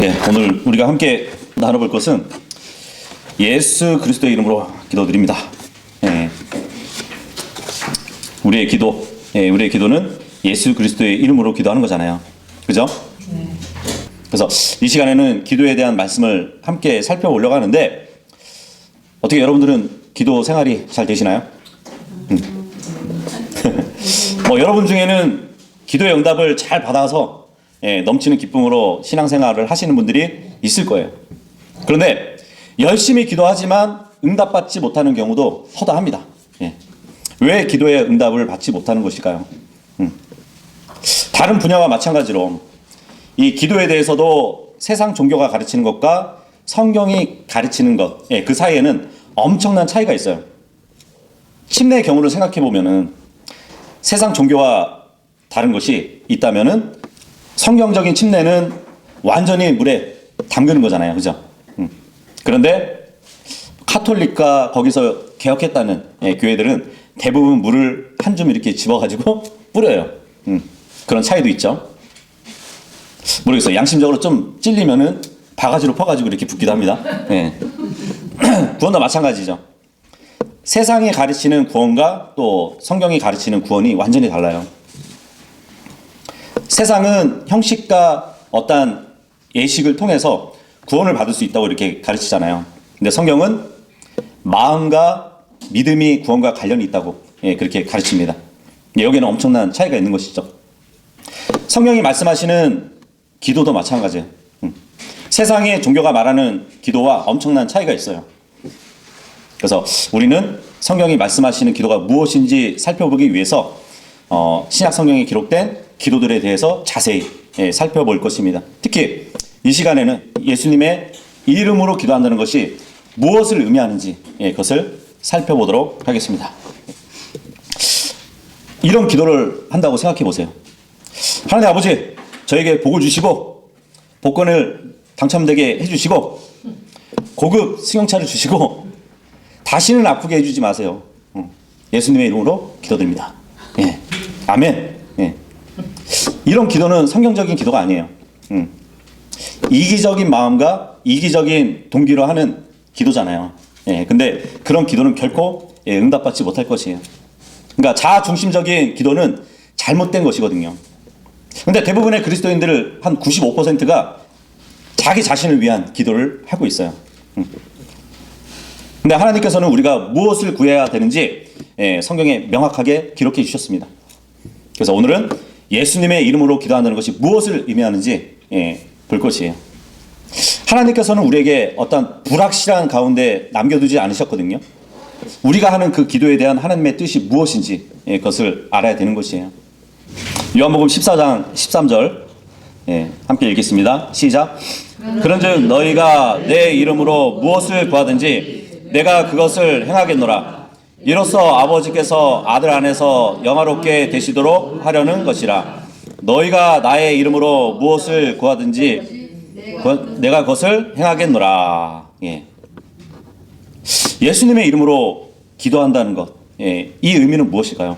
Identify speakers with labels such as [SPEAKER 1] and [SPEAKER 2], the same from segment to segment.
[SPEAKER 1] 네, 오늘 우리가 함께 나눠볼 것은 예수 그리스도의 이름으로 기도드립니다. 우리의 기도는 예수 그리스도의 이름으로 기도하는 거잖아요. 그죠? 네. 그래서 이 시간에는 기도에 대한 말씀을 함께 살펴보려고 하는데, 어떻게 여러분들은 기도 생활이 잘 되시나요? 여러분 중에는 기도의 응답을 잘 받아서 넘치는 기쁨으로 신앙생활을 하시는 분들이 있을 거예요. 그런데 열심히 기도하지만 응답받지 못하는 경우도 허다합니다. 왜 기도의 응답을 받지 못하는 것일까요? 다른 분야와 마찬가지로 이 기도에 대해서도 세상 종교가 가르치는 것과 성경이 가르치는 것, 그 사이에는 엄청난 차이가 있어요. 침례의 경우를 생각해 보면은 세상 종교와 다른 것이 있다면은 성경적인 침례는 완전히 물에 담그는 거잖아요. 그죠? 그런데 카톨릭과 거기서 개혁했다는 교회들은 대부분 물을 한 줌 이렇게 집어가지고 뿌려요. 그런 차이도 있죠. 모르겠어요. 양심적으로 좀 찔리면은 바가지로 퍼가지고 이렇게 붓기도 합니다. 구원도 마찬가지죠. 세상이 가르치는 구원과 또 성경이 가르치는 구원이 완전히 달라요. 세상은 형식과 어떠한 예식을 통해서 구원을 받을 수 있다고 이렇게 가르치잖아요. 근데 성경은 마음과 믿음이 구원과 관련이 있다고 그렇게 가르칩니다. 여기는 엄청난 차이가 있는 것이죠. 성경이 말씀하시는 기도도 마찬가지예요. 세상의 종교가 말하는 기도와 엄청난 차이가 있어요. 그래서 우리는 성경이 말씀하시는 기도가 무엇인지 살펴보기 위해서 신약 성경에 기록된 기도들에 대해서 자세히 살펴볼 것입니다. 특히 이 시간에는 예수님의 이름으로 기도한다는 것이 무엇을 의미하는지 그것을 살펴보도록 하겠습니다. 이런 기도를 한다고 생각해 보세요. 하나님 아버지, 저에게 복을 주시고 복권을 당첨되게 해주시고 고급 승용차를 주시고 다시는 아프게 해주지 마세요. 예수님의 이름으로 기도드립니다. 아멘. 이런 기도는 성경적인 기도가 아니에요. 이기적인 마음과 이기적인 동기로 하는 기도잖아요. 근데 그런 기도는 결코 응답받지 못할 것이에요. 그러니까 자아중심적인 기도는 잘못된 것이거든요. 근데 대부분의 그리스도인들을 한 95%가 자기 자신을 위한 기도를 하고 있어요. 근데 하나님께서는 우리가 무엇을 구해야 되는지 성경에 명확하게 기록해 주셨습니다. 그래서 오늘은 예수님의 이름으로 기도한다는 것이 무엇을 의미하는지 볼 것이에요. 하나님께서는 우리에게 어떤 불확실한 가운데 남겨두지 않으셨거든요. 우리가 하는 그 기도에 대한 하나님의 뜻이 무엇인지 그것을 알아야 되는 것이에요. 요한복음 14장 13절 함께 읽겠습니다. 시작. 그런즉 너희가 내 이름으로 무엇을 구하든지 내가 그것을 행하겠노라. 이로써 아버지께서 아들 안에서 영화롭게 되시도록 하려는 것이라. 너희가 나의 이름으로 무엇을 구하든지 내가 그것을 행하겠노라. 예수님의 이름으로 기도한다는 것, 이 의미는 무엇일까요?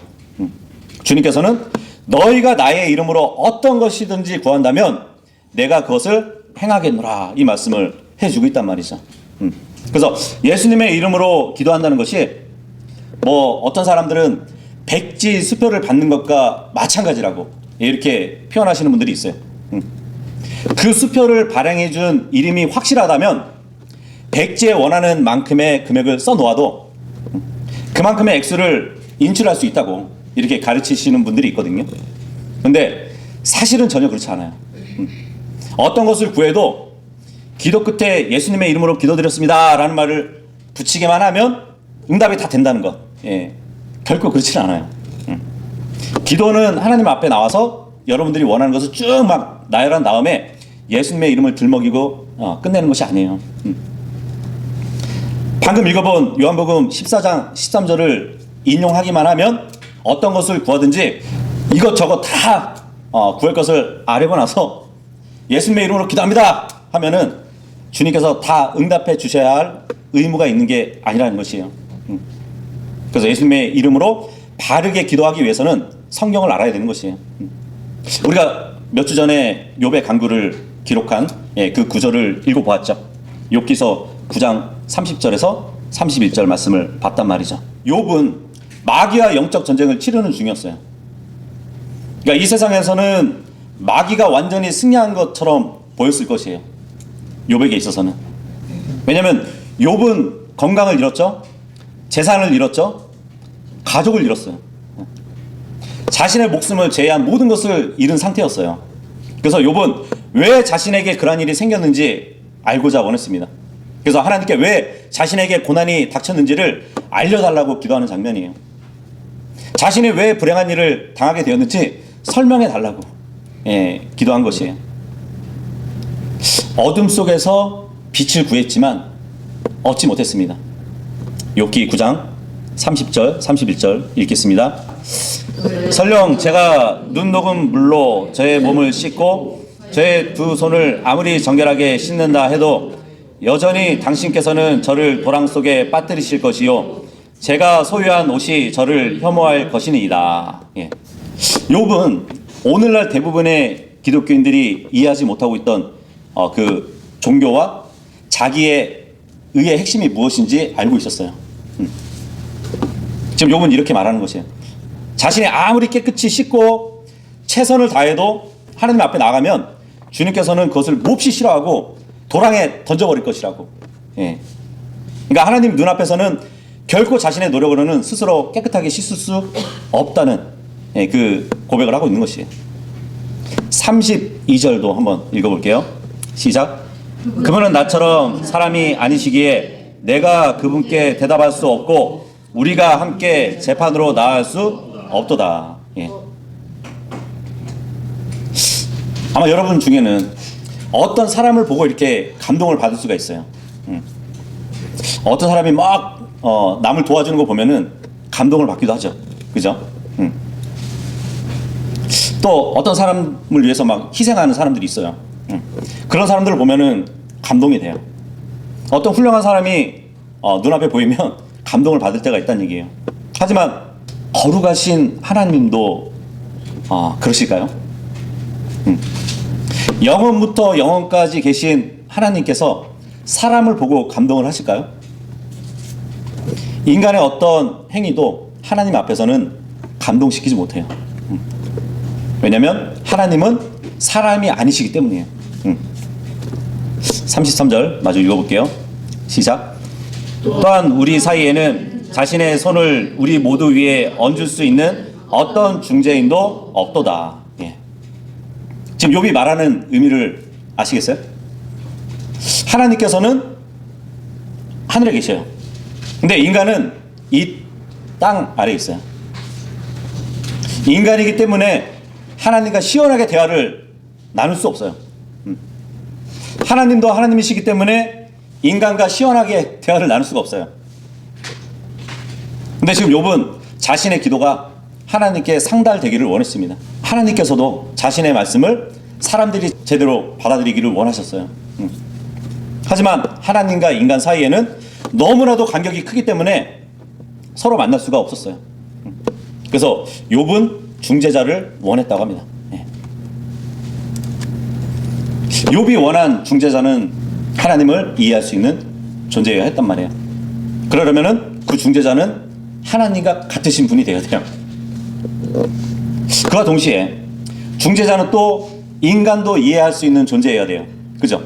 [SPEAKER 1] 주님께서는 너희가 나의 이름으로 어떤 것이든지 구한다면 내가 그것을 행하겠노라, 이 말씀을 해주고 있단 말이죠. 그래서 예수님의 이름으로 기도한다는 것이 어떤 사람들은 백지 수표를 받는 것과 마찬가지라고 이렇게 표현하시는 분들이 있어요. 그 수표를 발행해 준 이름이 확실하다면 백지에 원하는 만큼의 금액을 써놓아도 그만큼의 액수를 인출할 수 있다고 이렇게 가르치시는 분들이 있거든요. 근데 사실은 전혀 그렇지 않아요. 어떤 것을 구해도 기도 끝에 예수님의 이름으로 기도드렸습니다 라는 말을 붙이기만 하면 응답이 다 된다는 것, 결코 그렇지는 않아요. 기도는 하나님 앞에 나와서 여러분들이 원하는 것을 쭉 막 나열한 다음에 예수님의 이름을 들먹이고 끝내는 것이 아니에요. 방금 읽어본 요한복음 14장 13절을 인용하기만 하면 어떤 것을 구하든지 이것저것 다 구할 것을 아뢰고 나서 예수님의 이름으로 기도합니다 하면은 주님께서 다 응답해 주셔야 할 의무가 있는 게 아니라는 것이에요. 그래서 예수님의 이름으로 바르게 기도하기 위해서는 성경을 알아야 되는 것이에요. 우리가 몇 주 전에 욥의 간구를 기록한 그 구절을 읽어보았죠. 욥기서 9장 30절에서 31절 말씀을 봤단 말이죠. 욥은 마귀와 영적 전쟁을 치르는 중이었어요. 그러니까 이 세상에서는 마귀가 완전히 승리한 것처럼 보였을 것이에요. 욥에게 있어서는. 왜냐하면 욥은 건강을 잃었죠. 재산을 잃었죠. 가족을 잃었어요. 자신의 목숨을 제외한 모든 것을 잃은 상태였어요. 그래서 욥은 왜 자신에게 그러한 일이 생겼는지 알고자 원했습니다. 그래서 하나님께 왜 자신에게 고난이 닥쳤는지를 알려달라고 기도하는 장면이에요. 자신이 왜 불행한 일을 당하게 되었는지 설명해 달라고 기도한 것이에요. 어둠 속에서 빛을 구했지만 얻지 못했습니다. 욥기 9장 30절 31절 읽겠습니다. 설령 제가 눈 녹은 물로 저의 몸을 씻고 저의 두 손을 아무리 정결하게 씻는다 해도 여전히 당신께서는 저를 도랑 속에 빠뜨리실 것이요 제가 소유한 옷이 저를 혐오할 것이니이다. 욥은 오늘날 대부분의 기독교인들이 이해하지 못하고 있던 그 종교와 자기의 의의 핵심이 무엇인지 알고 있었어요. 지금 욥은 이렇게 말하는 것이에요. 자신이 아무리 깨끗이 씻고 최선을 다해도 하나님 앞에 나가면 주님께서는 그것을 몹시 싫어하고 도랑에 던져버릴 것이라고. 그러니까 하나님 눈앞에서는 결코 자신의 노력으로는 스스로 깨끗하게 씻을 수 없다는 그 고백을 하고 있는 것이에요. 32절도 한번 읽어볼게요. 시작. 그분은 나처럼 사람이 아니시기에 내가 그분께 대답할 수 없고 우리가 함께 재판으로 나아갈 수 없도다. 아마 여러분 중에는 어떤 사람을 보고 이렇게 감동을 받을 수가 있어요. 어떤 사람이 막 남을 도와주는 거 보면은 감동을 받기도 하죠. 그죠? 또 어떤 사람을 위해서 막 희생하는 사람들이 있어요. 그런 사람들을 보면은 감동이 돼요. 어떤 훌륭한 사람이 눈앞에 보이면 감동을 받을 때가 있다는 얘기예요. 하지만 거룩하신 하나님도 그러실까요? 영원부터 영원까지 계신 하나님께서 사람을 보고 감동을 하실까요? 인간의 어떤 행위도 하나님 앞에서는 감동시키지 못해요. 왜냐하면 하나님은 사람이 아니시기 때문이에요. 33절 마저 읽어볼게요. 시작. 또한 우리 사이에는 자신의 손을 우리 모두 위에 얹을 수 있는 어떤 중재인도 없도다. 지금 욥이 말하는 의미를 아시겠어요? 하나님께서는 하늘에 계셔요. 근데 인간은 이 땅 아래에 있어요. 인간이기 때문에 하나님과 시원하게 대화를 나눌 수 없어요. 하나님도 하나님이시기 때문에 인간과 시원하게 대화를 나눌 수가 없어요. 근데 지금 욥은 자신의 기도가 하나님께 상달되기를 원했습니다. 하나님께서도 자신의 말씀을 사람들이 제대로 받아들이기를 원하셨어요. 하지만 하나님과 인간 사이에는 너무나도 간격이 크기 때문에 서로 만날 수가 없었어요. 그래서 욥은 중재자를 원했다고 합니다. 욥이 원한 중재자는 하나님을 이해할 수 있는 존재여야 했단 말이에요. 그러려면은 그 중재자는 하나님과 같으신 분이 되어야 돼요. 그와 동시에 중재자는 또 인간도 이해할 수 있는 존재여야 돼요. 그죠?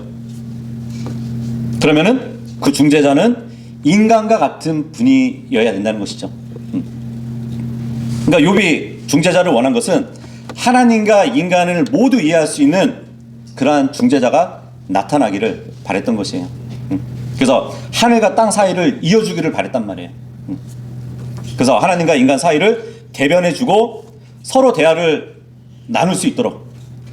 [SPEAKER 1] 그러면은 그 중재자는 인간과 같은 분이어야 된다는 것이죠. 그러니까 욥이 중재자를 원한 것은 하나님과 인간을 모두 이해할 수 있는 그러한 중재자가 나타나기를 바랬던 것이에요. 그래서 하늘과 땅 사이를 이어주기를 바랬단 말이에요. 그래서 하나님과 인간 사이를 대변해주고 서로 대화를 나눌 수 있도록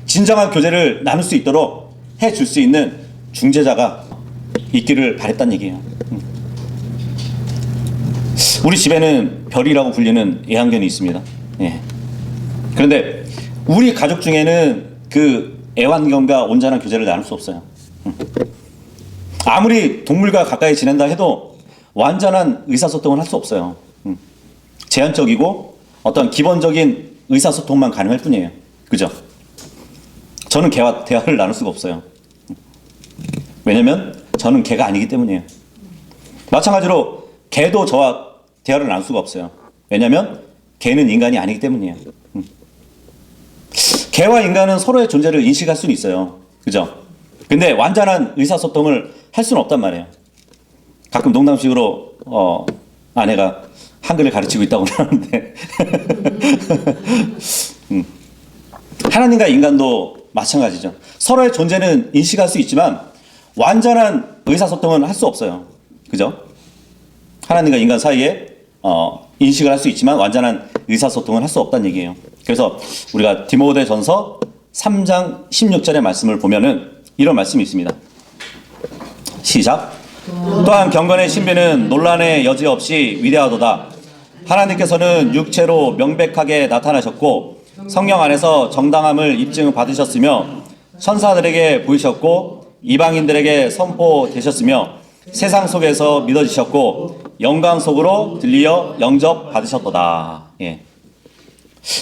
[SPEAKER 1] 진정한 교제를 나눌 수 있도록 해줄 수 있는 중재자가 있기를 바랬단 얘기예요. 우리 집에는 별이라고 불리는 애완견이 있습니다. 그런데 우리 가족 중에는 그 애완견과 온전한 교제를 나눌 수 없어요. 아무리 동물과 가까이 지낸다 해도 완전한 의사소통을 할 수 없어요. 제한적이고 어떤 기본적인 의사소통만 가능할 뿐이에요. 그죠? 저는 대화를 나눌 수가 없어요. 왜냐면 저는 개가 아니기 때문이에요. 마찬가지로 개도 저와 대화를 나눌 수가 없어요. 왜냐면 개는 인간이 아니기 때문이에요. 개와 인간은 서로의 존재를 인식할 수는 있어요. 그죠? 근데 완전한 의사소통을 할 수는 없단 말이에요. 가끔 농담식으로 아내가 한글을 가르치고 있다고 하는데 하나님과 인간도 마찬가지죠. 서로의 존재는 인식할 수 있지만 완전한 의사소통은 할 수 없어요. 그죠? 하나님과 인간 사이에 인식을 할 수 있지만 완전한 의사소통은 할 수 없다는 얘기예요. 그래서 우리가 디모데전서 3장 16절의 말씀을 보면은 이런 말씀이 있습니다. 시작. 또한 경건의 신비는 논란의 여지 없이 위대하도다. 하나님께서는 육체로 명백하게 나타나셨고 성령 안에서 정당함을 입증받으셨으며 천사들에게 보이셨고 이방인들에게 선포되셨으며 세상 속에서 믿어지셨고 영광 속으로 들리어 영접받으셨도다. 예.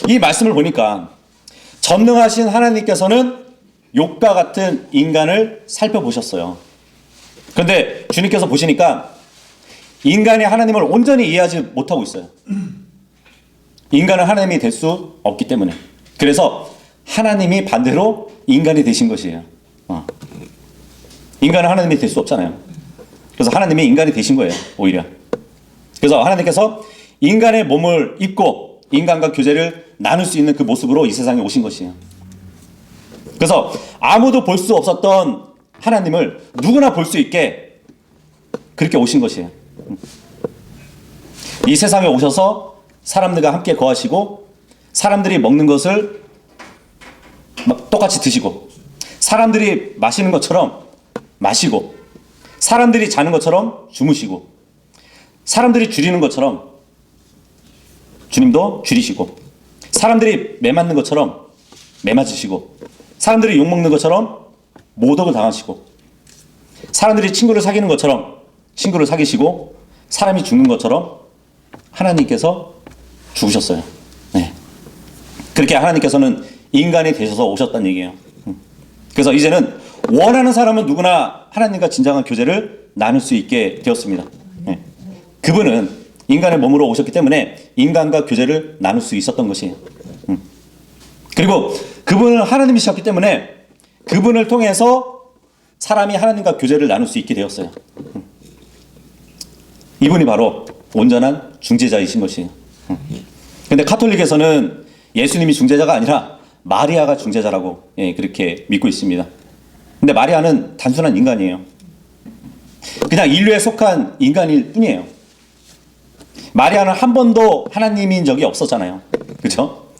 [SPEAKER 1] 이 말씀을 보니까 전능하신 하나님께서는 욥과 같은 인간을 살펴보셨어요. 그런데 주님께서 보시니까 인간이 하나님을 온전히 이해하지 못하고 있어요. 인간은 하나님이 될 수 없기 때문에. 그래서 하나님이 반대로 인간이 되신 것이에요. 인간은 하나님이 될 수 없잖아요. 그래서 하나님이 인간이 되신 거예요, 오히려. 그래서 하나님께서 인간의 몸을 입고 인간과 교제를 나눌 수 있는 그 모습으로 이 세상에 오신 것이에요. 그래서 아무도 볼 수 없었던 하나님을 누구나 볼 수 있게 그렇게 오신 것이에요. 이 세상에 오셔서 사람들과 함께 거하시고 사람들이 먹는 것을 똑같이 드시고 사람들이 마시는 것처럼 마시고 사람들이 자는 것처럼 주무시고 사람들이 줄이는 것처럼 주님도 줄이시고 사람들이 매 맞는 것처럼 매 맞으시고 사람들이 욕먹는 것처럼 모독을 당하시고 사람들이 친구를 사귀는 것처럼 친구를 사귀시고 사람이 죽는 것처럼 하나님께서 죽으셨어요. 네. 그렇게 하나님께서는 인간이 되셔서 오셨다는 얘기예요. 그래서 이제는 원하는 사람은 누구나 하나님과 진정한 교제를 나눌 수 있게 되었습니다. 네. 그분은 인간의 몸으로 오셨기 때문에 인간과 교제를 나눌 수 있었던 것이에요. 그리고 그분은 하나님이셨기 때문에 그분을 통해서 사람이 하나님과 교제를 나눌 수 있게 되었어요. 이분이 바로 온전한 중재자이신 것이에요. 근데 카톨릭에서는 예수님이 중재자가 아니라 마리아가 중재자라고 그렇게 믿고 있습니다. 근데 마리아는 단순한 인간이에요. 그냥 인류에 속한 인간일 뿐이에요. 마리아는 한 번도 하나님인 적이 없었잖아요. 그렇죠?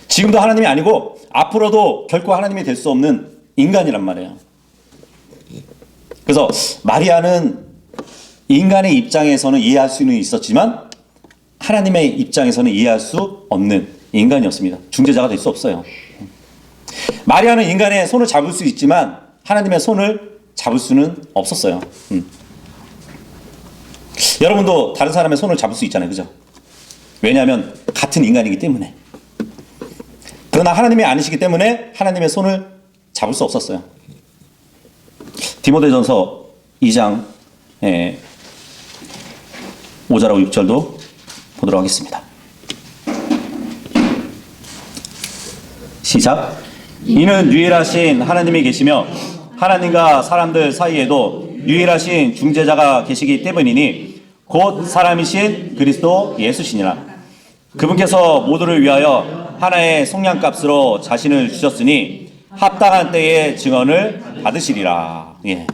[SPEAKER 1] 지금도 하나님이 아니고 앞으로도 결코 하나님이 될 수 없는 인간이란 말이에요. 그래서 마리아는 인간의 입장에서는 이해할 수는 있었지만 하나님의 입장에서는 이해할 수 없는 인간이었습니다. 중재자가 될 수 없어요. 마리아는 인간의 손을 잡을 수 있지만 하나님의 손을 잡을 수는 없었어요. 여러분도 다른 사람의 손을 잡을 수 있잖아요. 그죠? 왜냐하면 같은 인간이기 때문에. 그러나 하나님이 아니시기 때문에 하나님의 손을 잡을 수 없었어요. 디모데전서 2장 5절하고 6절도 보도록 하겠습니다. 시작. 이는 유일하신 하나님이 계시며 하나님과 사람들 사이에도 유일하신 중재자가 계시기 때문이니 곧 사람이신 그리스도 예수시니라. 그분께서 모두를 위하여 하나의 속량값으로 자신을 주셨으니 합당한 때에 증언을 받으시리라. 예.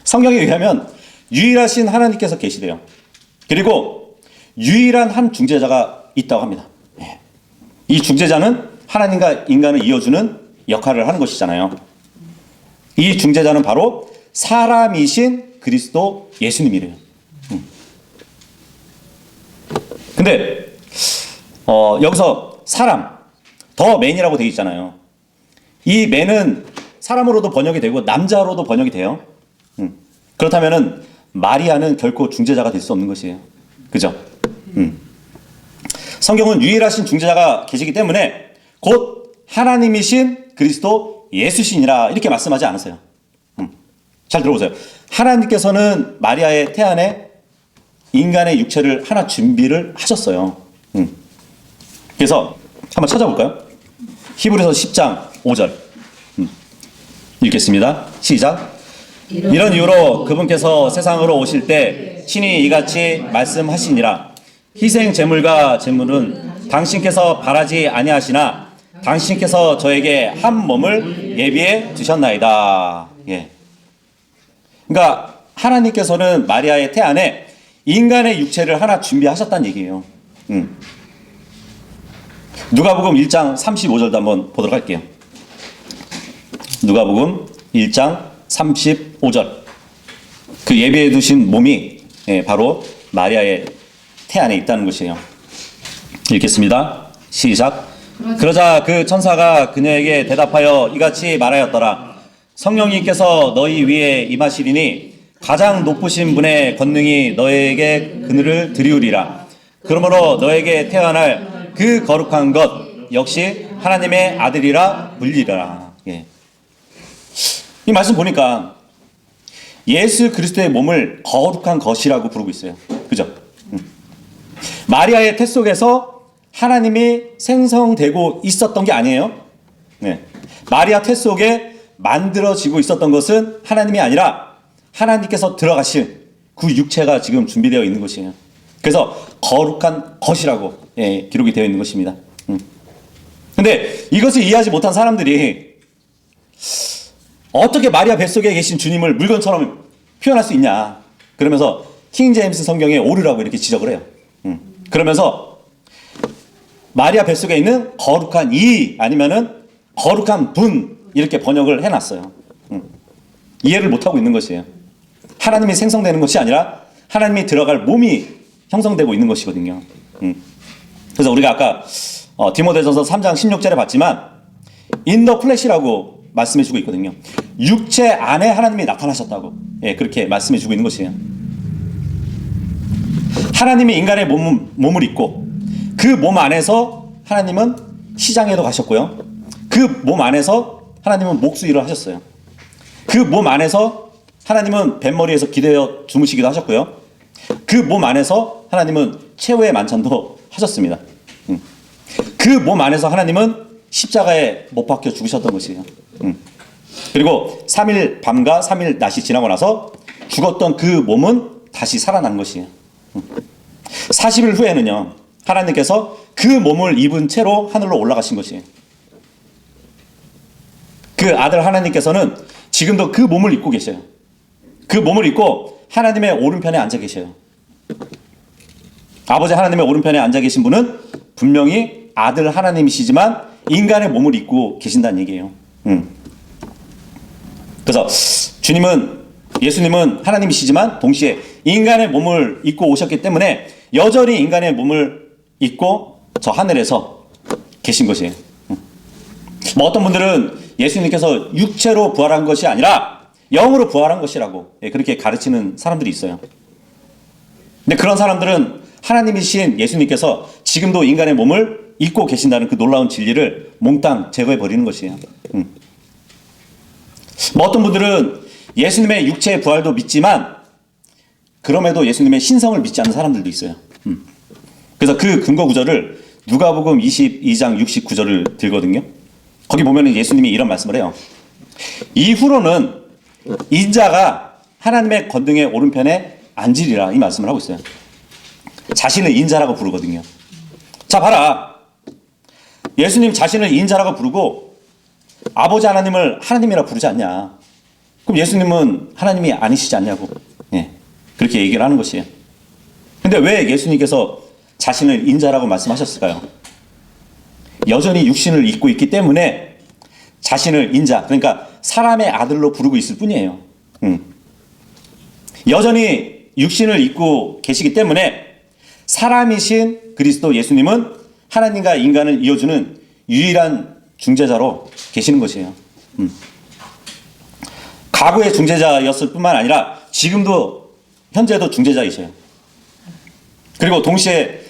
[SPEAKER 1] 성경에 의하면 유일하신 하나님께서 계시대요. 그리고 유일한 한 중재자가 있다고 합니다. 예. 이 중재자는 하나님과 인간을 이어주는 역할을 하는 것이잖아요. 이 중재자는 바로 사람이신 그리스도 예수님이래요. 근데 여기서 사람, 더 맨이라고 되어 있잖아요. 이 맨은 사람으로도 번역이 되고 남자로도 번역이 돼요. 그렇다면은 마리아는 결코 중재자가 될 수 없는 것이에요. 그죠? 성경은 유일하신 중재자가 계시기 때문에 곧 하나님이신 그리스도 예수시니라 이렇게 말씀하지 않으세요. 잘 들어보세요. 하나님께서는 마리아의 태안에 인간의 육체를 하나 준비를 하셨어요. 그래서 한번 찾아볼까요? 히브리서 10장 5절 읽겠습니다. 시작. 이런 이유로 그분께서 세상으로 오실 때 친히 이같이 말씀하시니라. 희생 제물과 제물은 당신께서 바라지 아니하시나 당신께서 저에게 한 몸을 예비해 두셨나이다. 예. 그러니까 하나님께서는 마리아의 태안에 인간의 육체를 하나 준비하셨다는 얘기예요. 누가복음 1장 35절도 한번 보도록 할게요. 누가복음 1장 35절. 그 예비해 두신 몸이 바로 마리아의 태안에 있다는 것이에요. 읽겠습니다. 시작. 그러자 그 천사가 그녀에게 대답하여 이같이 말하였더라. 성령님께서 너희 위에 임하시리니 가장 높으신 분의 권능이 너에게 그늘을 드리우리라. 그러므로 너에게 태어날 그 거룩한 것 역시 하나님의 아들이라 불리라. 예. 이 말씀 보니까 예수 그리스도의 몸을 거룩한 것이라고 부르고 있어요. 그죠? 마리아의 태 속에서 하나님이 생성되고 있었던 게 아니에요. 네. 마리아 태 속에 만들어지고 있었던 것은 하나님이 아니라 하나님께서 들어가신 그 육체가 지금 준비되어 있는 것이에요. 그래서 거룩한 것이라고 기록이 되어 있는 것입니다. 근데 이것을 이해하지 못한 사람들이 어떻게 마리아 뱃속에 계신 주님을 물건처럼 표현할 수 있냐. 그러면서 킹제임스 성경에 오류라고 이렇게 지적을 해요. 그러면서 마리아 뱃속에 있는 거룩한 이 아니면은 거룩한 분 이렇게 번역을 해놨어요. 이해를 못하고 있는 것이에요. 하나님이 생성되는 것이 아니라 하나님이 들어갈 몸이 형성되고 있는 것이거든요. 그래서 우리가 아까 디모데전서 3장 16절에 봤지만 in the flesh라고 말씀해주고 있거든요. 육체 안에 하나님이 나타나셨다고 그렇게 말씀해주고 있는 것이에요. 하나님이 인간의 몸을 입고 그 몸 안에서 하나님은 시장에도 가셨고요. 그 몸 안에서 하나님은 목수일을 하셨어요. 그 몸 안에서 하나님은 뱃머리에서 기대어 주무시기도 하셨고요. 그 몸 안에서 하나님은 최후의 만찬도 하셨습니다. 그 몸 안에서 하나님은 십자가에 못 박혀 죽으셨던 것이에요. 그리고 3일 밤과 3일 낮이 지나고 나서 죽었던 그 몸은 다시 살아난 것이에요. 40일 후에는요, 하나님께서 그 몸을 입은 채로 하늘로 올라가신 것이에요. 그 아들 하나님께서는 지금도 그 몸을 입고 계셔요. 그 몸을 입고 하나님의 오른편에 앉아 계셔요. 아버지 하나님의 오른편에 앉아 계신 분은 분명히 아들 하나님이시지만 인간의 몸을 입고 계신다는 얘기예요. 그래서 예수님은 하나님이시지만 동시에 인간의 몸을 입고 오셨기 때문에 여전히 인간의 몸을 입고 저 하늘에서 계신 것이에요. 뭐 어떤 분들은 예수님께서 육체로 부활한 것이 아니라 영으로 부활한 것이라고 그렇게 가르치는 사람들이 있어요. 근데 그런 사람들은 하나님이신 예수님께서 지금도 인간의 몸을 입고 계신다는 그 놀라운 진리를 몽땅 제거해 버리는 것이에요. 뭐 어떤 분들은 예수님의 육체의 부활도 믿지만 그럼에도 예수님의 신성을 믿지 않는 사람들도 있어요. 그래서 그 근거 구절을 누가복음 22장 69절을 들거든요. 거기 보면 예수님이 이런 말씀을 해요. 이후로는 인자가 하나님의 권능의 오른편에 앉으리라, 이 말씀을 하고 있어요. 자신을 인자라고 부르거든요. 자, 봐라. 예수님 자신을 인자라고 부르고 아버지 하나님을 하나님이라 부르지 않냐. 그럼 예수님은 하나님이 아니시지 않냐고 그렇게 얘기를 하는 것이에요. 근데 왜 예수님께서 자신을 인자라고 말씀하셨을까요? 여전히 육신을 입고 있기 때문에 자신을 인자, 그러니까 사람의 아들로 부르고 있을 뿐이에요. 여전히 육신을 입고 계시기 때문에 사람이신 그리스도 예수님은 하나님과 인간을 이어주는 유일한 중재자로 계시는 것이에요. 과거의 중재자였을 뿐만 아니라 지금도 현재도 중재자이셔요. 그리고 동시에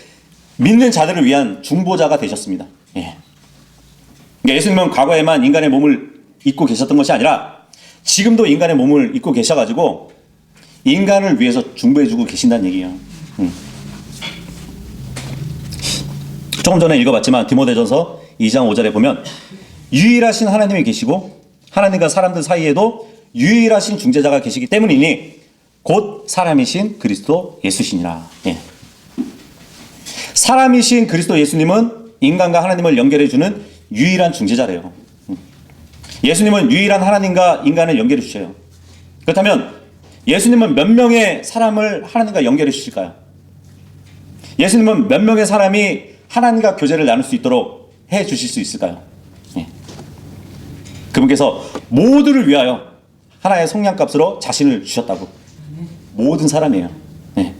[SPEAKER 1] 믿는 자들을 위한 중보자가 되셨습니다. 그러니까 예수님은 과거에만 인간의 몸을 입고 계셨던 것이 아니라 지금도 인간의 몸을 입고 계셔가지고 인간을 위해서 중보해주고 계신다는 얘기예요. 조금 전에 읽어봤지만 디모데전서 2장 5절에 보면 유일하신 하나님이 계시고 하나님과 사람들 사이에도 유일하신 중재자가 계시기 때문이니 곧 사람이신 그리스도 예수시니라. 예. 사람이신 그리스도 예수님은 인간과 하나님을 연결해주는 유일한 중재자래요. 예수님은 유일한 하나님과 인간을 연결해 주셔요. 그렇다면 예수님은 몇 명의 사람을 하나님과 연결해 주실까요? 예수님은 몇 명의 사람이 하나님과 교제를 나눌 수 있도록 해 주실 수 있을까요? 예. 그분께서 모두를 위하여 하나의 속량값으로 자신을 주셨다고. 모든 사람이에요. 예.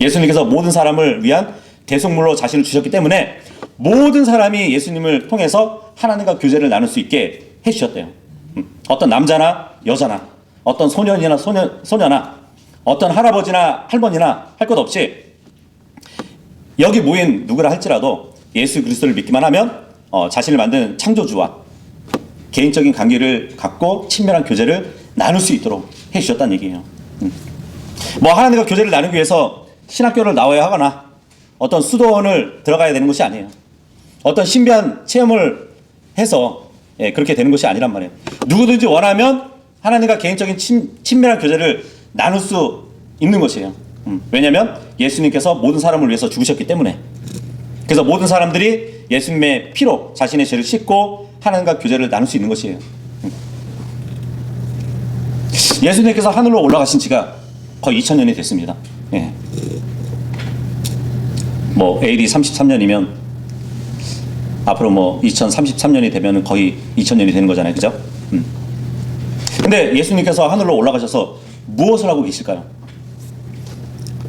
[SPEAKER 1] 예수님께서 모든 사람을 위한 대속물로 자신을 주셨기 때문에 모든 사람이 예수님을 통해서 하나님과 교제를 나눌 수 있게 해주셨대요. 어떤 남자나 여자나 어떤 소년이나 소녀나 어떤 할아버지나 할머니나 할 것 없이 여기 모인 누구라 할지라도 예수 그리스도를 믿기만 하면 자신을 만든 창조주와 개인적인 관계를 갖고 친밀한 교제를 나눌 수 있도록 해주셨다는 얘기예요. 뭐 하나님과 교제를 나누기 위해서 신학교를 나와야 하거나 어떤 수도원을 들어가야 되는 것이 아니에요. 어떤 신비한 체험을 해서 그렇게 되는 것이 아니란 말이에요. 누구든지 원하면 하나님과 개인적인 친밀한 교제를 나눌 수 있는 것이에요. 왜냐하면 예수님께서 모든 사람을 위해서 죽으셨기 때문에. 그래서 모든 사람들이 예수님의 피로 자신의 죄를 씻고 하나님과 교제를 나눌 수 있는 것이에요. 예수님께서 하늘로 올라가신 지가 거의 2000년이 됐습니다. 예. 뭐 AD 33년이면 앞으로 뭐 2033년이 되면 거의 2000년이 되는 거잖아요. 그죠? 근데 예수님께서 하늘로 올라가셔서 무엇을 하고 계실까요?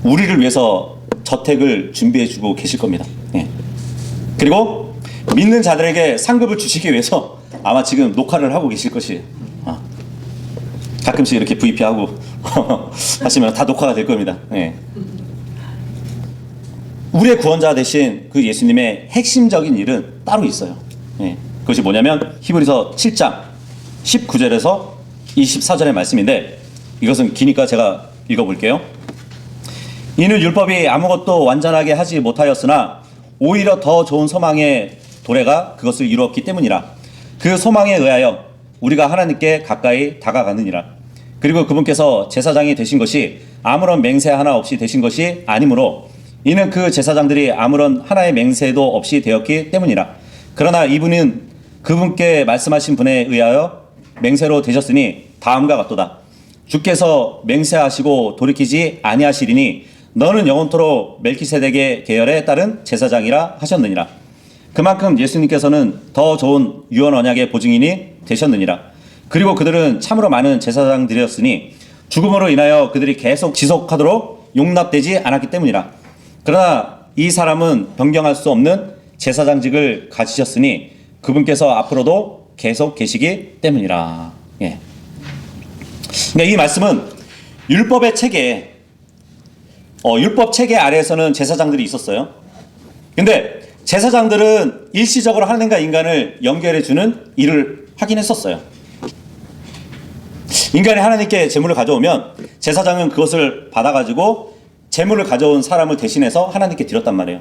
[SPEAKER 1] 우리를 위해서 저택을 준비해 주고 계실 겁니다. 예. 그리고 믿는 자들에게 상급을 주시기 위해서 아마 지금 녹화를 하고 계실 것이에요. 가끔씩 이렇게 VP하고 하시면 다 녹화가 될 겁니다. 예. 우리의 구원자 되신 그 예수님의 핵심적인 일은 따로 있어요. 예. 그것이 뭐냐면 히브리서 7장 19절에서 24절의 말씀인데 이것은 기니까 제가 읽어볼게요. 이는 율법이 아무것도 완전하게 하지 못하였으나 오히려 더 좋은 소망의 도래가 그것을 이루었기 때문이라. 그 소망에 의하여 우리가 하나님께 가까이 다가가느니라. 그리고 그분께서 제사장이 되신 것이 아무런 맹세 하나 없이 되신 것이 아니므로 이는 그 제사장들이 아무런 하나의 맹세도 없이 되었기 때문이라. 그러나 이분은 그분께 말씀하신 분에 의하여 맹세로 되셨으니 다음과 같도다. 주께서 맹세하시고 돌이키지 아니하시리니 너는 영원토록 멜키세덱의 계열에 따른 제사장이라 하셨느니라. 그만큼 예수님께서는 더 좋은 유언 언약의 보증인이 되셨느니라. 그리고 그들은 참으로 많은 제사장들이었으니 죽음으로 인하여 그들이 계속 지속하도록 용납되지 않았기 때문이라. 그러나 이 사람은 변경할 수 없는 제사장직을 가지셨으니 그분께서 앞으로도 계속 계시기 때문이라. 예. 그러니까 이 말씀은 율법의 체계, 율법 체계 아래에서는 제사장들이 있었어요. 근데 제사장들은 일시적으로 하나님과 인간을 연결해주는 일을 하긴 했었어요. 인간이 하나님께 제물을 가져오면 제사장은 그것을 받아가지고 제물을 가져온 사람을 대신해서 하나님께 드렸단 말이에요.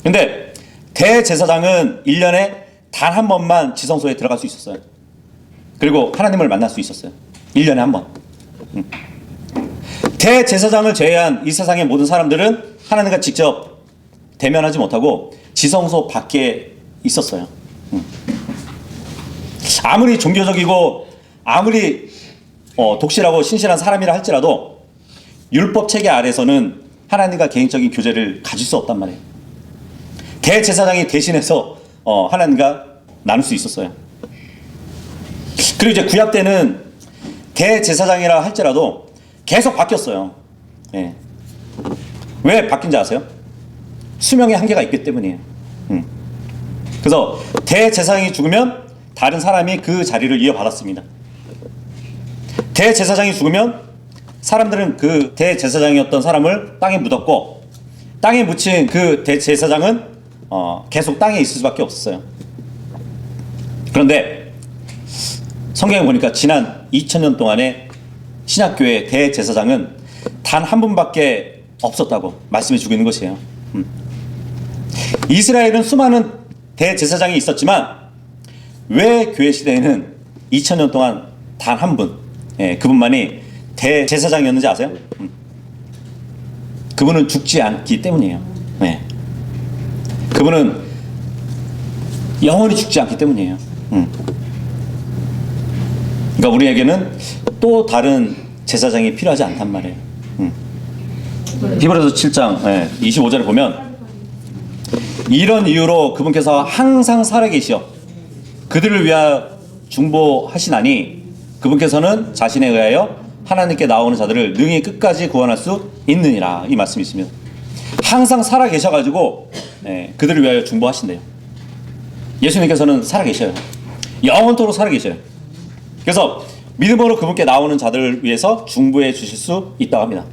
[SPEAKER 1] 근데 대제사장은 1년에 단 한 번만 지성소에 들어갈 수 있었어요. 그리고 하나님을 만날 수 있었어요. 1년에 한 번. 대제사장을 제외한 이 세상의 모든 사람들은 하나님과 직접 대면하지 못하고 지성소 밖에 있었어요. 아무리 종교적이고 아무리 독실하고 신실한 사람이라 할지라도 율법 체계 아래서는 하나님과 개인적인 교제를 가질 수 없단 말이에요. 대제사장이 대신해서 하나님과 나눌 수 있었어요. 그리고 이제 구약 때는 대제사장이라 할지라도 계속 바뀌었어요. 예. 왜 바뀐지 아세요? 수명의 한계가 있기 때문이에요. 그래서 대제사장이 죽으면 다른 사람이 그 자리를 이어받았습니다. 대제사장이 죽으면 사람들은 그 대제사장이었던 사람을 땅에 묻었고 땅에 묻힌 그 대제사장은 계속 땅에 있을 수밖에 없었어요. 그런데 성경에 보니까 지난 2000년 동안의 신약교회 대제사장은 단 한 분밖에 없었다고 말씀해 주고 있는 것이에요. 이스라엘은 수많은 대제사장이 있었지만 왜 교회 시대에는 2000년 동안 단 한 분, 그분만이 대제사장이었는지 아세요? 그분은 죽지 않기 때문이에요. 그분은 영원히 죽지 않기 때문이에요. 그러니까 우리에게는 또 다른 제사장이 필요하지 않단 말이에요. 히브리서 7장 25절에 보면 이런 이유로 그분께서 항상 살아계시어 그들을 위하여 중보하시나니 그분께서는 자신에 의하여 하나님께 나오는 자들을 능히 끝까지 구원할 수 있느니라. 이 말씀이 있습니다. 항상 살아계셔가지고 그들을 위하여 중보하신대요. 예수님께서는 살아계셔요. 영원토록 살아계셔요. 그래서 믿음으로 그분께 나오는 자들을 위해서 중보해 주실 수 있다고 합니다.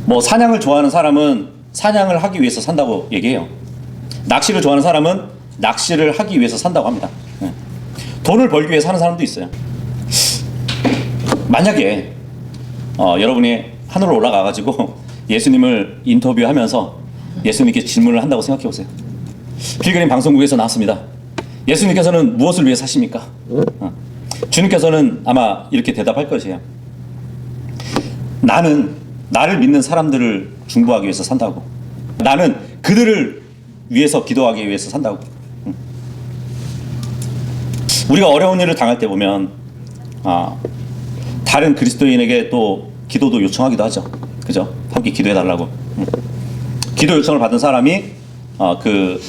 [SPEAKER 1] 뭐 사냥을 좋아하는 사람은 사냥을 하기 위해서 산다고 얘기해요. 낚시를 좋아하는 사람은 낚시를 하기 위해서 산다고 합니다. 돈을 벌기 위해 사는 사람도 있어요. 만약에 여러분이 하늘로 올라가가지고 예수님을 인터뷰하면서 예수님께 질문을 한다고 생각해 보세요. 필그림 방송국에서 나왔습니다. 예수님께서는 무엇을 위해 사십니까? 주님께서는 아마 이렇게 대답할 것이에요. 나는 나를 믿는 사람들을 중보하기 위해서 산다고. 나는 그들을 위해서 기도하기 위해서 산다고. 우리가 어려운 일을 당할 때 보면 다른 그리스도인에게 또 기도도 요청하기도 하죠. 그죠? 함께 기도해 달라고. 기도 요청을 받은 사람이 그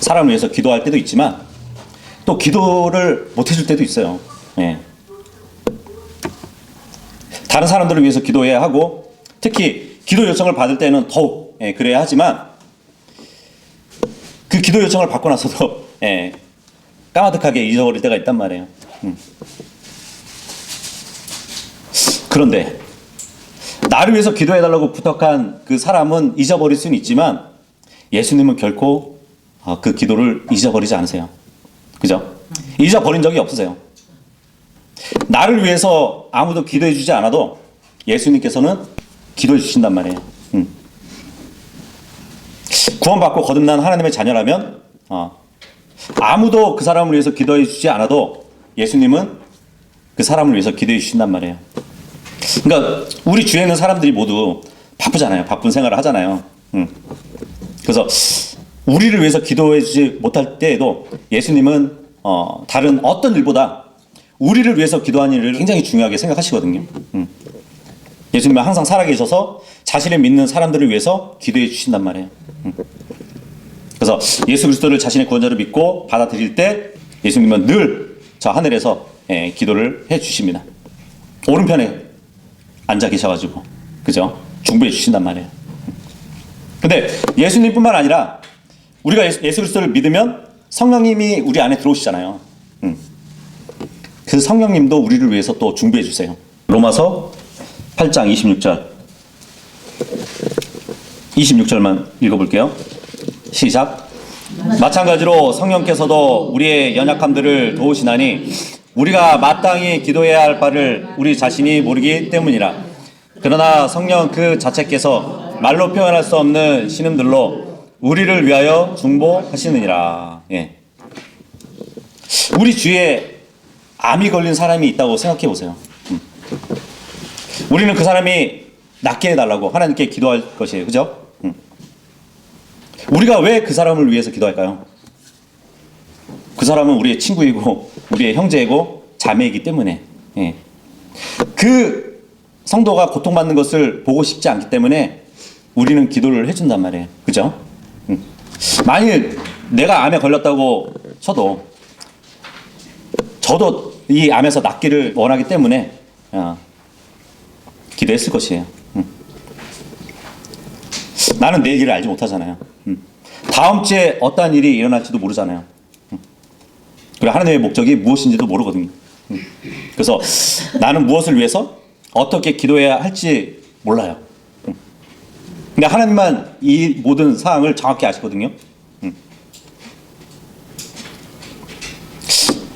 [SPEAKER 1] 사람을 위해서 기도할 때도 있지만 또 기도를 못 해줄 때도 있어요. 다른 사람들을 위해서 기도해야 하고 특히 기도 요청을 받을 때는 더욱 그래야 하지만 그 기도 요청을 받고 나서도 까마득하게 잊어버릴 때가 있단 말이에요. 그런데 나를 위해서 기도해달라고 부탁한 그 사람은 잊어버릴 수는 있지만 예수님은 결코 그 기도를 잊어버리지 않으세요. 그죠? 잊어버린 적이 없으세요. 나를 위해서 아무도 기도해 주지 않아도 예수님께서는 기도해 주신단 말이에요. 구원받고 거듭난 하나님의 자녀라면 아무도 그 사람을 위해서 기도해 주지 않아도 예수님은 그 사람을 위해서 기도해 주신단 말이에요. 그러니까 우리 주위에 있는 사람들이 모두 바쁘잖아요. 바쁜 생활을 하잖아요. 그래서 우리를 위해서 기도해 주지 못할 때에도 예수님은 다른 어떤 일보다 우리를 위해서 기도하는 일을 굉장히 중요하게 생각하시거든요. 예수님은 항상 살아계셔서 자신을 믿는 사람들을 위해서 기도해 주신단 말이에요. 그래서 예수 그리스도를 자신의 구원자로 믿고 받아들일 때 예수님은 늘 저 하늘에서 기도를 해 주십니다. 오른편에 앉아 계셔가지고 그죠? 중보해 주신단 말이에요. 근데 예수님뿐만 아니라 우리가 예수 그리스도를 믿으면 성령님이 우리 안에 들어오시잖아요. 그 성령님도 우리를 위해서 또 중보해 주세요. 로마서 8장 26절만 읽어볼게요. 시작. 마찬가지로 성령께서도 우리의 연약함들을 도우시나니 우리가 마땅히 기도해야 할 바를 우리 자신이 모르기 때문이라. 그러나 성령 그 자체께서 말로 표현할 수 없는 신음들로 우리를 위하여 중보하시느니라. 우리 주위에 암이 걸린 사람이 있다고 생각해 보세요. 우리는 그 사람이 낫게 해달라고 하나님께 기도할 것이에요. 그죠? 우리가 왜 그 사람을 위해서 기도할까요? 그 사람은 우리의 친구이고 우리의 형제이고 자매이기 때문에 그 성도가 고통받는 것을 보고 싶지 않기 때문에 우리는 기도를 해준단 말이에요. 그죠? 만일 내가 암에 걸렸다고 쳐도 저도 이 암에서 낫기를 원하기 때문에 기도했을 것이에요. 나는 내 길을 알지 못하잖아요. 다음 주에 어떠한 일이 일어날지도 모르잖아요. 그리고 하나님의 목적이 무엇인지도 모르거든요. 그래서 나는 무엇을 위해서 어떻게 기도해야 할지 몰라요. 근데 하나님만 이 모든 사항을 정확히 아시거든요.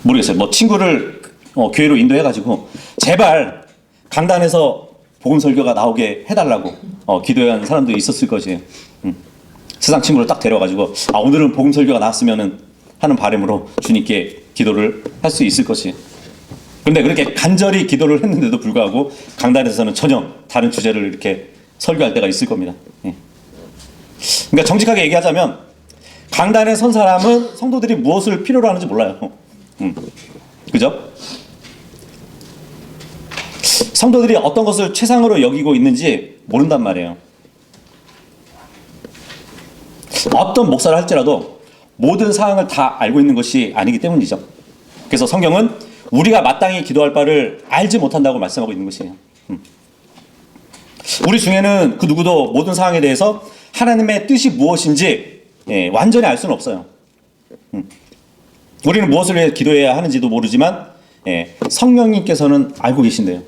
[SPEAKER 1] 모르겠어요. 뭐 친구를 교회로 인도해가지고 제발 강단에서 복음 설교가 나오게 해달라고 기도한 사람도 있었을 것이에요. 세상 친구를 딱 데려가지고 오늘은 복음 설교가 나왔으면은 하는 바람으로 주님께 기도를 할 수 있을 것이에요. 그런데 그렇게 간절히 기도를 했는데도 불구하고 강단에서는 전혀 다른 주제를 이렇게 설교할 때가 있을 겁니다. 그러니까 정직하게 얘기하자면 강단에 선 사람은 성도들이 무엇을 필요로 하는지 몰라요. 그죠? 성도들이 어떤 것을 최상으로 여기고 있는지 모른단 말이에요. 어떤 목사를 할지라도 모든 사항을 다 알고 있는 것이 아니기 때문이죠. 그래서 성경은 우리가 마땅히 기도할 바를 알지 못한다고 말씀하고 있는 것이에요. 우리 중에는 그 누구도 모든 사항에 대해서 하나님의 뜻이 무엇인지 완전히 알 수는 없어요. 우리는 무엇을 위해 기도해야 하는지도 모르지만 성령님께서는 알고 계신대요.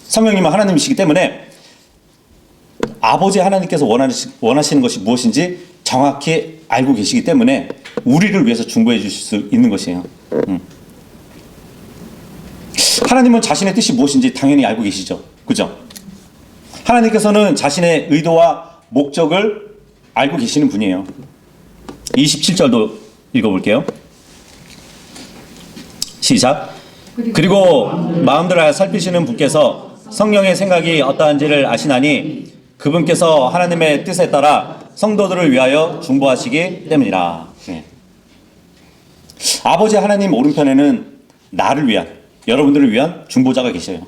[SPEAKER 1] 성령님은 하나님이시기 때문에 아버지 하나님께서 원하시는 것이 무엇인지 정확히 알고 계시기 때문에 우리를 위해서 중보해 주실 수 있는 것이에요. 하나님은 자신의 뜻이 무엇인지 당연히 알고 계시죠. 그죠? 하나님께서는 자신의 의도와 목적을 알고 계시는 분이에요. 27절도 읽어볼게요. 시작. 그리고 마음들을 살피시는 분께서 성령의 생각이 어떠한지를 아시나니 그분께서 하나님의 뜻에 따라 성도들을 위하여 중보하시기 때문이라. 아버지 하나님 오른편에는 나를 위한, 여러분들을 위한 중보자가 계셔요.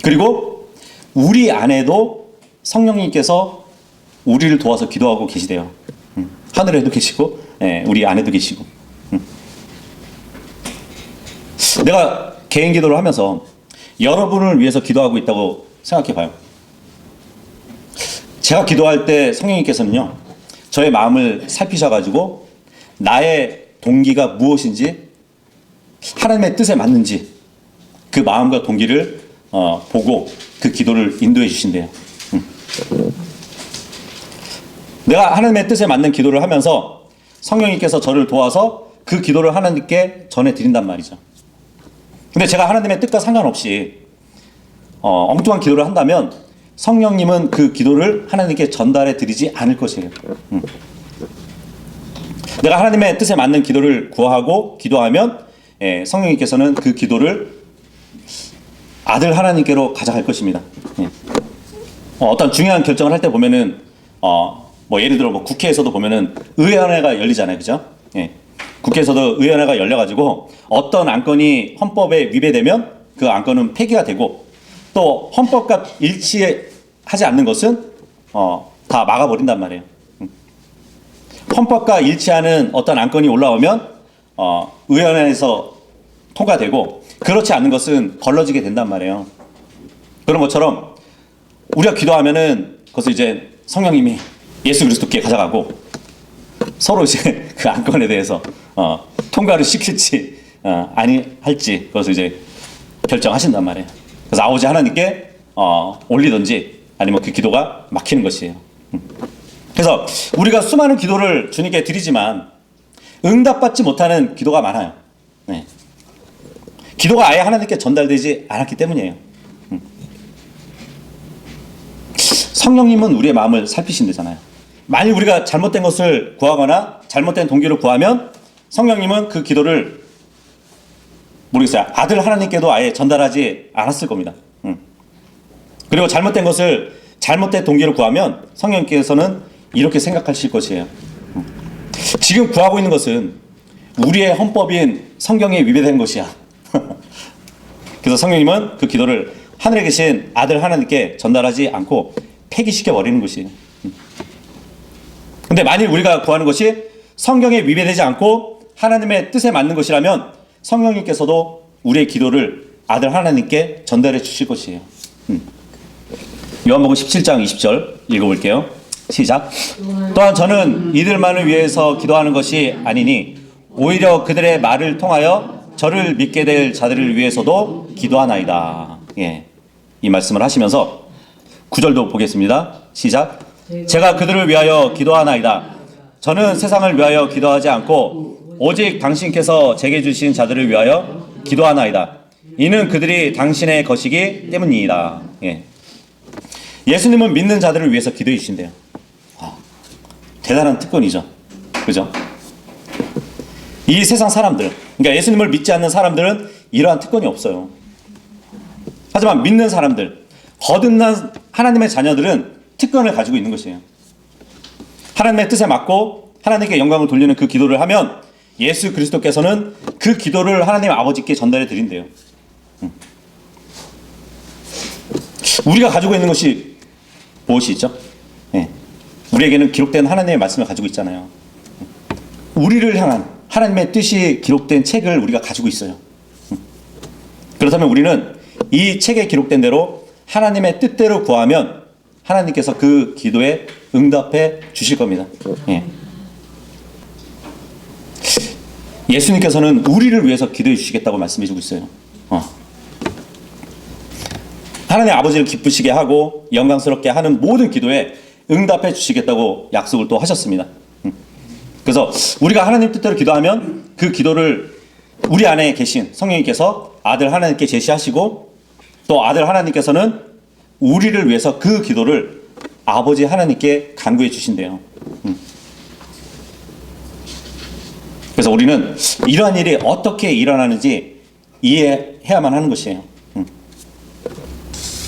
[SPEAKER 1] 그리고 우리 안에도 성령님께서 우리를 도와서 기도하고 계시대요. 하늘에도 계시고 우리 안에도 계시고. 내가 개인 기도를 하면서 여러분을 위해서 기도하고 있다고 생각해 봐요. 제가 기도할 때 성령님께서는요, 저의 마음을 살피셔가지고 나의 동기가 무엇인지, 하나님의 뜻에 맞는지 그 마음과 동기를 보고 그 기도를 인도해 주신대요. 내가 하나님의 뜻에 맞는 기도를 하면서 성령님께서 저를 도와서 그 기도를 하나님께 전해드린단 말이죠. 근데 제가 하나님의 뜻과 상관없이 엉뚱한 기도를 한다면 성령님은 그 기도를 하나님께 전달해 드리지 않을 것이에요. 내가 하나님의 뜻에 맞는 기도를 구하고 기도하면 성령님께서는 그 기도를 아들 하나님께로 가져갈 것입니다. 어떤 중요한 결정을 할 때 보면은 뭐 예를 들어 뭐 국회에서도 보면은 의원회가 열리잖아요, 그죠? 국회에서도 의원회가 열려가지고 어떤 안건이 헌법에 위배되면 그 안건은 폐기가 되고 또 헌법과 일치하지 않는 것은 다 막아버린단 말이에요. 헌법과 일치하는 어떤 안건이 올라오면 의원회에서 통과되고 그렇지 않은 것은 걸러지게 된단 말이에요. 그런 것처럼 우리가 기도하면은 그것을 이제 성령님이 예수 그리스도께 가져가고 서로 이제 그 안건에 대해서 통과를 시킬지 아니 할지 그것을 이제 결정하신단 말이에요. 그래서 아버지 하나님께 올리든지 아니면 그 기도가 막히는 것이에요. 그래서 우리가 수많은 기도를 주님께 드리지만 응답받지 못하는 기도가 많아요. 기도가 아예 하나님께 전달되지 않았기 때문이에요. 성령님은 우리의 마음을 살피신다잖아요. 만일 우리가 잘못된 것을 구하거나 잘못된 동기를 구하면 성령님은 그 기도를 모르겠어요. 아들 하나님께도 아예 전달하지 않았을 겁니다. 그리고 잘못된 것을 잘못된 동기를 구하면 성령님께서는 이렇게 생각하실 것이에요. 지금 구하고 있는 것은 우리의 헌법인 성경에 위배된 것이야. 그래서 성령님은 그 기도를 하늘에 계신 아들 하나님께 전달하지 않고 폐기시켜 버리는 것이에요. 근데 만일 우리가 구하는 것이 성경에 위배되지 않고 하나님의 뜻에 맞는 것이라면 성령님께서도 우리의 기도를 아들 하나님께 전달해 주실 것이에요. 요한복음 17장 20절 읽어볼게요. 시작. 또한 저는 이들만을 위해서 기도하는 것이 아니니 오히려 그들의 말을 통하여 저를 믿게 될 자들을 위해서도 기도하나이다. 이 말씀을 하시면서 9절도 보겠습니다. 시작. 제가 그들을 위하여 기도하나이다. 저는 세상을 위하여 기도하지 않고 오직 당신께서 제게 주신 자들을 위하여 기도하나이다. 이는 그들이 당신의 것이기 때문이다. 예. 예수님은 믿는 자들을 위해서 기도해 주신대요. 대단한 특권이죠. 그죠? 이 세상 사람들, 그러니까 예수님을 믿지 않는 사람들은 이러한 특권이 없어요. 하지만 믿는 사람들, 거듭난 하나님의 자녀들은 특권을 가지고 있는 것이에요. 하나님의 뜻에 맞고 하나님께 영광을 돌리는 그 기도를 하면 예수 그리스도께서는 그 기도를 하나님 아버지께 전달해 드린대요. 우리가 가지고 있는 것이 무엇이 있죠? 예. 우리에게는 기록된 하나님의 말씀을 가지고 있잖아요. 우리를 향한 하나님의 뜻이 기록된 책을 우리가 가지고 있어요. 그렇다면 우리는 이 책에 기록된 대로 하나님의 뜻대로 구하면 하나님께서 그 기도에 응답해 주실 겁니다. 예. 예수님께서는 우리를 위해서 기도해 주시겠다고 말씀해 주고 있어요. 하나님 아버지를 기쁘시게 하고 영광스럽게 하는 모든 기도에 응답해 주시겠다고 약속을 또 하셨습니다. 그래서 우리가 하나님 뜻대로 기도하면 그 기도를 우리 안에 계신 성령님께서 아들 하나님께 제시하시고 또 아들 하나님께서는 우리를 위해서 그 기도를 아버지 하나님께 간구해 주신대요. 그래서 우리는 이러한 일이 어떻게 일어나는지 이해해야만 하는 것이에요.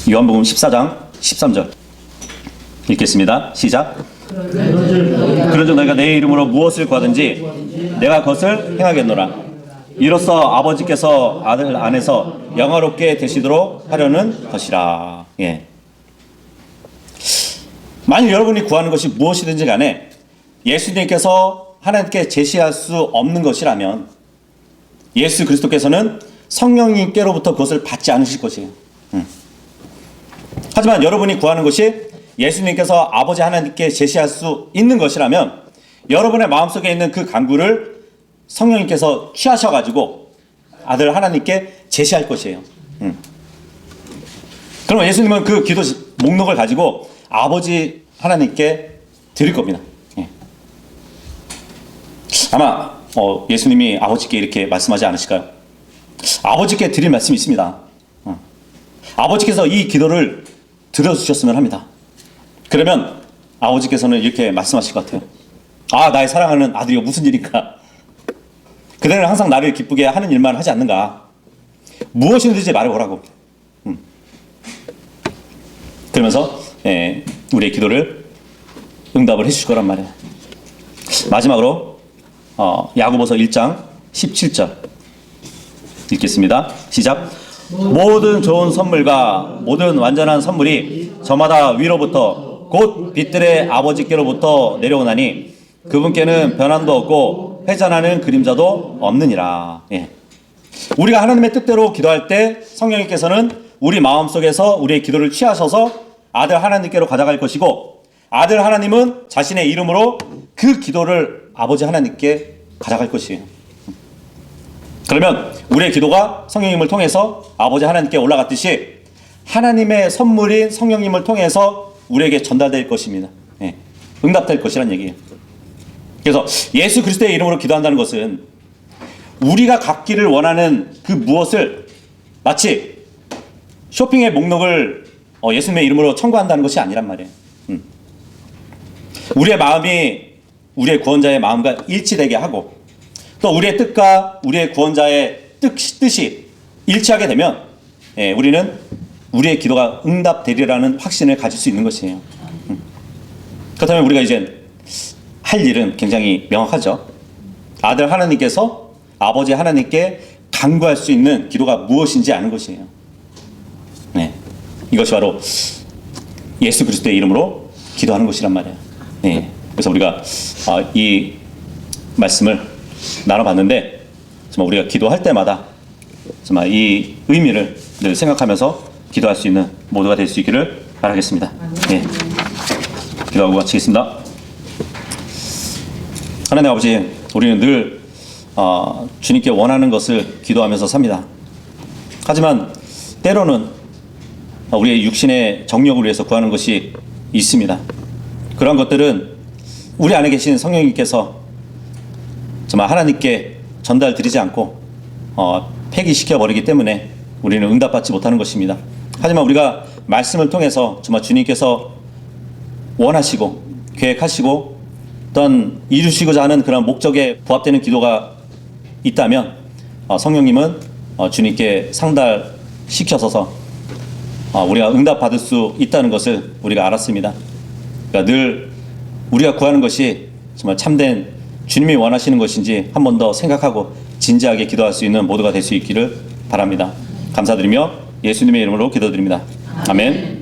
[SPEAKER 1] 요한복음 14장 13절 읽겠습니다. 시작. 그런즉 너희가 내 이름으로 무엇을 구하든지 내가 그것을 행하겠노라. 이로써 아버지께서 아들 안에서 영화롭게 되시도록 하려는 것이라. 예. 만일 여러분이 구하는 것이 무엇이든지 간에 예수님께서 하나님께 제시할 수 없는 것이라면 예수 그리스도께서는 성령님께로부터 그것을 받지 않으실 것이에요. 하지만 여러분이 구하는 것이 예수님께서 아버지 하나님께 제시할 수 있는 것이라면 여러분의 마음속에 있는 그 간구를 성령님께서 취하셔가지고 아들 하나님께 제시할 것이에요. 그러면 예수님은 그 기도 목록을 가지고 아버지 하나님께 드릴 겁니다. 아마 예수님이 아버지께 이렇게 말씀하지 않으실까요? 아버지께 드릴 말씀이 있습니다. 아버지께서 이 기도를 들어주셨으면 합니다. 그러면 아버지께서는 이렇게 말씀하실 것 같아요. 아, 나의 사랑하는 아들이여, 무슨 일인가? 그대는 항상 나를 기쁘게 하는 일만 하지 않는가? 무엇이든지 말해보라고. 그러면서 우리의 기도를 응답을 해주실 거란 말이에요. 마지막으로 야고보서 1장 17절 읽겠습니다. 시작. 모든 좋은 선물과 모든 완전한 선물이 저마다 위로부터 곧 빛들의 아버지께로부터 내려오나니 그분께는 변함도 없고 회전하는 그림자도 없느니라. 예. 우리가 하나님의 뜻대로 기도할 때 성령님께서는 우리 마음속에서 우리의 기도를 취하셔서 아들 하나님께로 가져갈 것이고 아들 하나님은 자신의 이름으로 그 기도를 아버지 하나님께 가져갈 것이에요. 그러면 우리의 기도가 성령님을 통해서 아버지 하나님께 올라갔듯이 하나님의 선물인 성령님을 통해서 우리에게 전달될 것입니다. 예. 응답될 것이란 얘기예요. 그래서 예수 그리스도의 이름으로 기도한다는 것은 우리가 갖기를 원하는 그 무엇을 마치 쇼핑의 목록을 예수님의 이름으로 청구한다는 것이 아니란 말이에요. 우리의 마음이 우리의 구원자의 마음과 일치되게 하고 또 우리의 뜻과 우리의 구원자의 뜻이 일치하게 되면 우리는 우리의 기도가 응답되리라는 확신을 가질 수 있는 것이에요. 그렇다면 우리가 이제 할 일은 굉장히 명확하죠. 아들 하나님께서 아버지 하나님께 간구할 수 있는 기도가 무엇인지 아는 것이에요. 네, 이것이 바로 예수 그리스도의 이름으로 기도하는 것이란 말이에요. 네, 그래서 우리가 이 말씀을 나눠봤는데 정말 우리가 기도할 때마다 정말 이 의미를 늘 생각하면서 기도할 수 있는 모두가 될 수 있기를 바라겠습니다. 네, 기도하고 마치겠습니다. 하나님 아버지, 우리는 늘 주님께 원하는 것을 기도하면서 삽니다. 하지만 때로는 우리의 육신의 정욕을 위해서 구하는 것이 있습니다. 그런 것들은 우리 안에 계신 성령님께서 정말 하나님께 전달드리지 않고 폐기시켜 버리기 때문에 우리는 응답받지 못하는 것입니다. 하지만 우리가 말씀을 통해서 정말 주님께서 원하시고 계획하시고 어떤 이루시고자 하는 그런 목적에 부합되는 기도가 있다면 성령님은 주님께 상달시켜서서 우리가 응답받을 수 있다는 것을 우리가 알았습니다. 그러니까 늘 우리가 구하는 것이 정말 참된 주님이 원하시는 것인지 한 번 더 생각하고 진지하게 기도할 수 있는 모두가 될 수 있기를 바랍니다. 감사드리며 예수님의 이름으로 기도드립니다. 아멘.